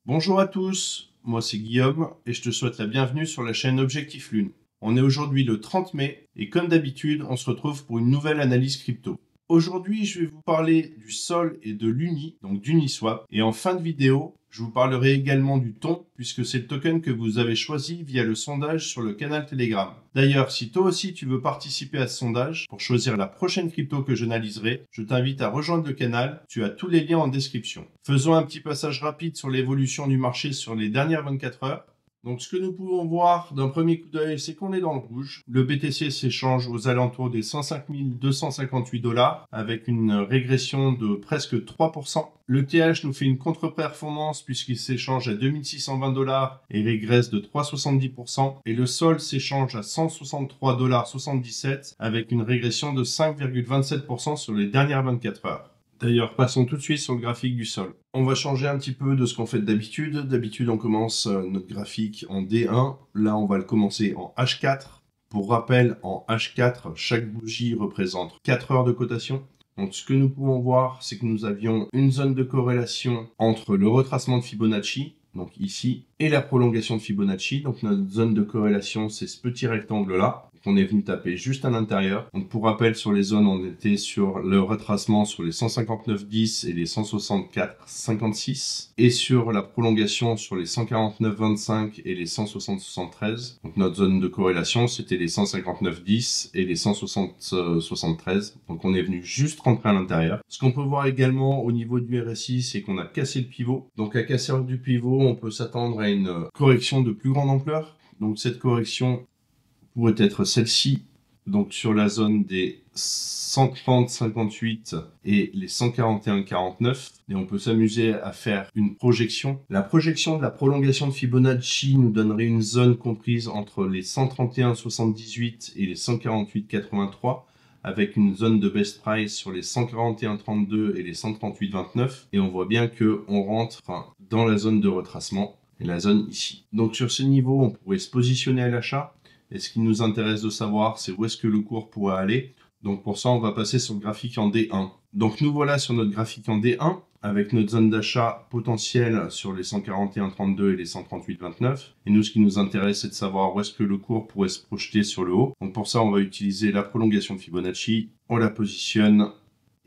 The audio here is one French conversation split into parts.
Bonjour à tous, moi c'est Guillaume et je te souhaite la bienvenue sur la chaîne Objectif Lune. On est aujourd'hui le 30 mai et comme d'habitude, on se retrouve pour une nouvelle analyse crypto. Aujourd'hui, je vais vous parler du Sol et de l'Uni, donc d'Uniswap. Et en fin de vidéo, je vous parlerai également du TON, puisque c'est le token que vous avez choisi via le sondage sur le canal Telegram. D'ailleurs, si toi aussi tu veux participer à ce sondage, pour choisir la prochaine crypto que j'analyserai, je t'invite à rejoindre le canal, tu as tous les liens en description. Faisons un petit passage rapide sur l'évolution du marché sur les dernières 24 heures. Donc ce que nous pouvons voir d'un premier coup d'œil, c'est qu'on est dans le rouge. Le BTC s'échange aux alentours des 105 258 $ avec une régression de presque 3%. Le TH nous fait une contre-performance puisqu'il s'échange à 2620 $ et régresse de 3,70%. Et le Sol s'échange à 163,77 $ avec une régression de 5,27% sur les dernières 24 heures. D'ailleurs, passons tout de suite sur le graphique du Sol. On va changer un petit peu de ce qu'on fait d'habitude. D'habitude, on commence notre graphique en D1. Là, on va le commencer en H4. Pour rappel, en H4, chaque bougie représente 4 heures de cotation. Donc, ce que nous pouvons voir, c'est que nous avions une zone de corrélation entre le retracement de Fibonacci, donc ici, et la prolongation de Fibonacci. Donc, notre zone de corrélation, c'est ce petit rectangle-là qu'on est venu taper juste à l'intérieur. Donc pour rappel, sur les zones, on était sur le retracement sur les 159,10 et les 164,56 et sur la prolongation sur les 149,25 et les 160,73. Donc notre zone de corrélation, c'était les 159,10 et les 160,73. Donc on est venu juste rentrer à l'intérieur. Ce qu'on peut voir également au niveau du RSI, c'est qu'on a cassé le pivot. Donc à casser du pivot, on peut s'attendre à une correction de plus grande ampleur. Donc cette correction pourrait être celle-ci, donc sur la zone des 130,58 et les 141,49. Et on peut s'amuser à faire une projection. La projection de la prolongation de Fibonacci nous donnerait une zone comprise entre les 131,78 et les 148,83 avec une zone de best price sur les 141,32 et les 138,29. Et on voit bien qu'on rentre dans la zone de retracement et la zone ici. Donc sur ce niveau, on pourrait se positionner à l'achat. Et ce qui nous intéresse de savoir, c'est où est-ce que le cours pourrait aller. Donc pour ça, on va passer sur le graphique en D1. Donc nous voilà sur notre graphique en D1, avec notre zone d'achat potentielle sur les 141,32 et les 138,29. Et nous, ce qui nous intéresse, c'est de savoir où est-ce que le cours pourrait se projeter sur le haut. Donc pour ça, on va utiliser la prolongation de Fibonacci. On la positionne.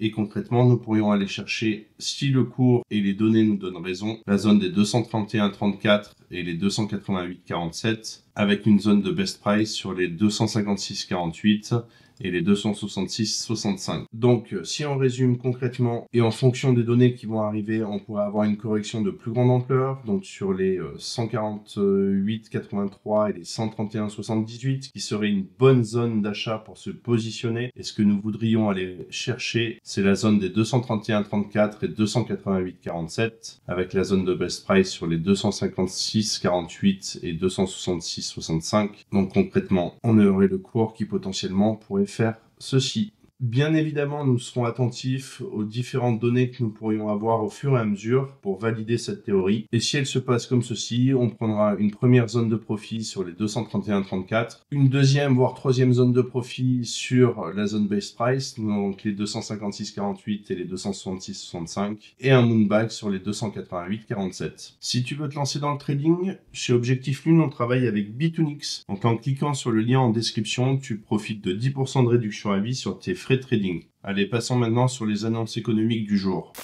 Et concrètement, nous pourrions aller chercher, si le cours et les données nous donnent raison, la zone des 231,34 et les 288,47 avec une zone de best price sur les 256,48 et les 266,65. Donc, si on résume concrètement et en fonction des données qui vont arriver, on pourrait avoir une correction de plus grande ampleur, donc sur les 148,83 et les 131,78, qui serait une bonne zone d'achat pour se positionner. Et ce que nous voudrions aller chercher, c'est la zone des 231,34 et 288,47, avec la zone de best price sur les 256,48 et 266,65. Donc concrètement, on aurait le cours qui potentiellement pourrait faire ceci. Bien évidemment, nous serons attentifs aux différentes données que nous pourrions avoir au fur et à mesure pour valider cette théorie. Et si elle se passe comme ceci, on prendra une première zone de profit sur les 231,34, une deuxième voire troisième zone de profit sur la zone base price, donc les 256,48 et les 266,65, et un moonback sur les 288,47. Si tu veux te lancer dans le trading, chez Objectif Lune, on travaille avec Bitunix. Donc en cliquant sur le lien en description, tu profites de 10% de réduction à vie sur tes frais de trading. Allez, passons maintenant sur les annonces économiques du jour.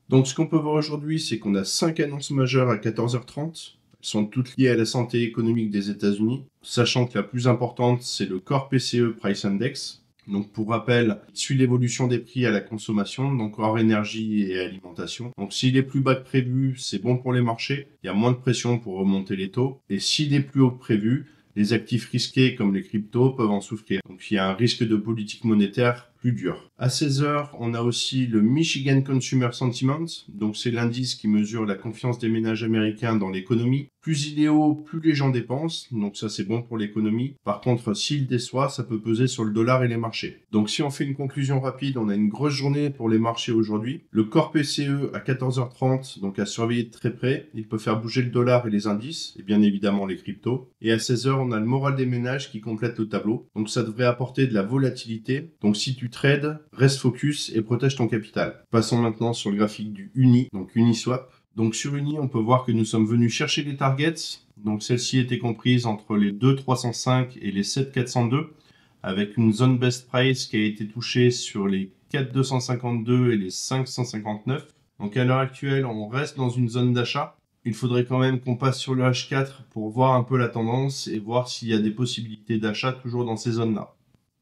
Donc ce qu'on peut voir aujourd'hui, c'est qu'on a 5 annonces majeures à 14h30. Elles sont toutes liées à la santé économique des États-Unis, sachant que la plus importante, c'est le Core PCE Price Index. Donc pour rappel, il suit l'évolution des prix à la consommation, donc hors énergie et alimentation. Donc s'il est plus bas que prévu, c'est bon pour les marchés, il y a moins de pression pour remonter les taux. Et s'il est plus haut que prévu, les actifs risqués comme les cryptos peuvent en souffrir. Donc il y a un risque de politique monétaire plus dur. À 16h, on a aussi le Michigan Consumer Sentiment. Donc c'est l'indice qui mesure la confiance des ménages américains dans l'économie. Plus il est haut, plus les gens dépensent. Donc ça, c'est bon pour l'économie. Par contre, s'il déçoit, ça peut peser sur le dollar et les marchés. Donc si on fait une conclusion rapide, on a une grosse journée pour les marchés aujourd'hui. Le Core PCE à 14h30, donc à surveiller de très près. Il peut faire bouger le dollar et les indices, et bien évidemment les cryptos. Et à 16h, on a le moral des ménages qui complète le tableau. Donc ça devrait apporter de la volatilité. Donc si tu trades, reste focus et protège ton capital. Passons maintenant sur le graphique du Uni, donc Uniswap. Donc sur Uni, on peut voir que nous sommes venus chercher les targets. Donc celle-ci était comprise entre les 2,305 et les 7,402, avec une zone best price qui a été touchée sur les 4,252 et les 5,159. Donc à l'heure actuelle, on reste dans une zone d'achat. Il faudrait quand même qu'on passe sur le H4 pour voir un peu la tendance et voir s'il y a des possibilités d'achat toujours dans ces zones-là.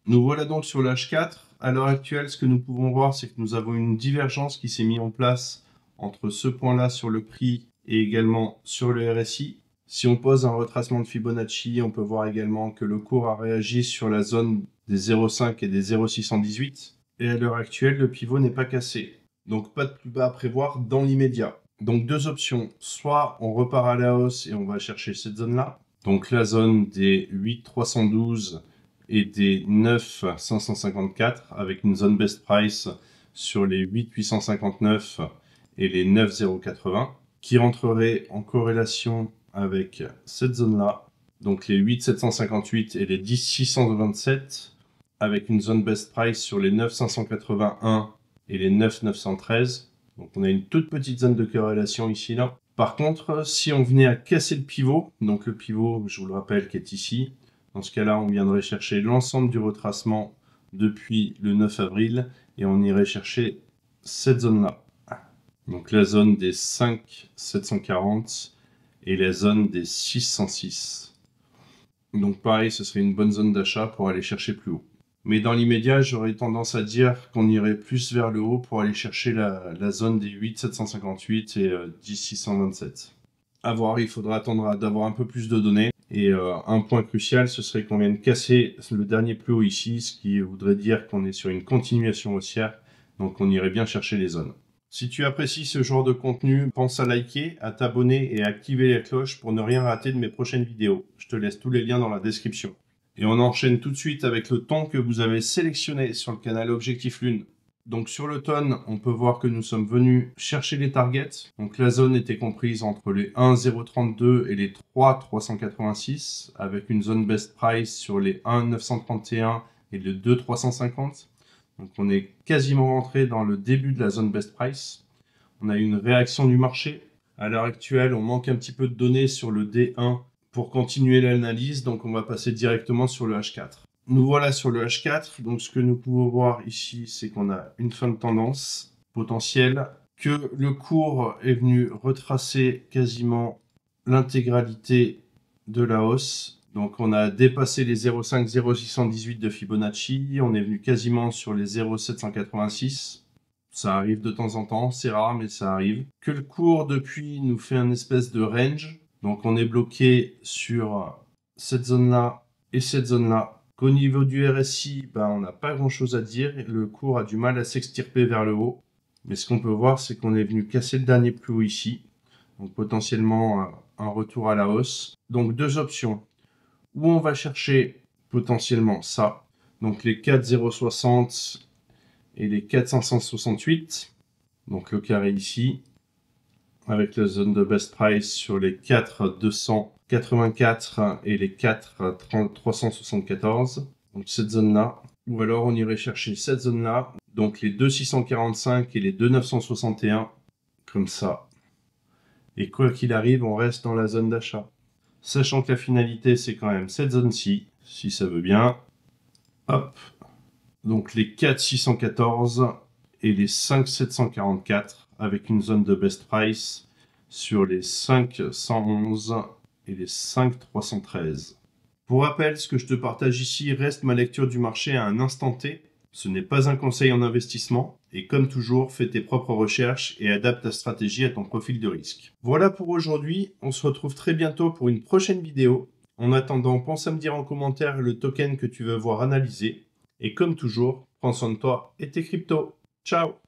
Nous voilà donc sur le H4. À l'heure actuelle, ce que nous pouvons voir, c'est que nous avons une divergence qui s'est mise en place entre ce point-là sur le prix et également sur le RSI. Si on pose un retracement de Fibonacci, on peut voir également que le cours a réagi sur la zone des 0,5 et des 0,618. Et à l'heure actuelle, le pivot n'est pas cassé. Donc pas de plus bas à prévoir dans l'immédiat. Donc deux options, soit on repart à la hausse et on va chercher cette zone-là. Donc la zone des 8,312 et des 9,554 avec une zone best price sur les 8,859 et les 9,080 qui rentrerait en corrélation avec cette zone-là, donc les 8,758 et les 10,627 avec une zone best price sur les 9,581 et les 9,913. Donc on a une toute petite zone de corrélation ici là. Par contre, si on venait à casser le pivot, donc le pivot, je vous le rappelle, qui est ici, dans ce cas-là, on viendrait chercher l'ensemble du retracement depuis le 9 avril et on irait chercher cette zone-là. Donc la zone des 5,740 et la zone des 606. Donc pareil, ce serait une bonne zone d'achat pour aller chercher plus haut. Mais dans l'immédiat, j'aurais tendance à dire qu'on irait plus vers le haut pour aller chercher la zone des 8,758 et 10,627. À voir, il faudra attendre d'avoir un peu plus de données. Et un point crucial, ce serait qu'on vienne casser le dernier plus haut ici, ce qui voudrait dire qu'on est sur une continuation haussière. Donc on irait bien chercher les zones. Si tu apprécies ce genre de contenu, pense à liker, à t'abonner et à activer la cloche pour ne rien rater de mes prochaines vidéos. Je te laisse tous les liens dans la description. Et on enchaîne tout de suite avec le ton que vous avez sélectionné sur le canal Objectif Lune. Donc sur le ton, on peut voir que nous sommes venus chercher les targets. Donc la zone était comprise entre les 1,032 et les 3,386 avec une zone best price sur les 1,931 et les 2,350. Donc on est quasiment rentré dans le début de la zone best price. On a eu une réaction du marché. À l'heure actuelle, on manque un petit peu de données sur le D1 pour continuer l'analyse. Donc on va passer directement sur le H4. Nous voilà sur le H4. Donc ce que nous pouvons voir ici, c'est qu'on a une fin de tendance potentielle, que le cours est venu retracer quasiment l'intégralité de la hausse. Donc on a dépassé les 0,5, 0,618 de Fibonacci, on est venu quasiment sur les 0,786. Ça arrive de temps en temps, c'est rare mais ça arrive. Que le cours depuis nous fait un espèce de range. Donc on est bloqué sur cette zone-là et cette zone-là. Qu'au niveau du RSI, on n'a pas grand-chose à dire. Le cours a du mal à s'extirper vers le haut. Mais ce qu'on peut voir, c'est qu'on est venu casser le dernier plus haut ici. Donc potentiellement un retour à la hausse. Donc deux options. Où on va chercher potentiellement ça. Donc les 4,060 et les 4,568. Donc le carré ici. Avec la zone de best price sur les 4,284 et les 4,374. Donc cette zone-là. Ou alors on irait chercher cette zone-là. Donc les 2,645 et les 2,961. Comme ça. Et quoi qu'il arrive, on reste dans la zone d'achat. Sachant que la finalité, c'est quand même cette zone-ci, si ça veut bien. Hop. Donc les 4,614 et les 5,744 avec une zone de best price sur les 5,111 et les 5,313. Pour rappel, ce que je te partage ici reste ma lecture du marché à un instant T. Ce n'est pas un conseil en investissement. Et comme toujours, fais tes propres recherches et adapte ta stratégie à ton profil de risque. Voilà pour aujourd'hui. On se retrouve très bientôt pour une prochaine vidéo. En attendant, pense à me dire en commentaire le token que tu veux voir analysé. Et comme toujours, prends soin de toi et tes cryptos. Ciao!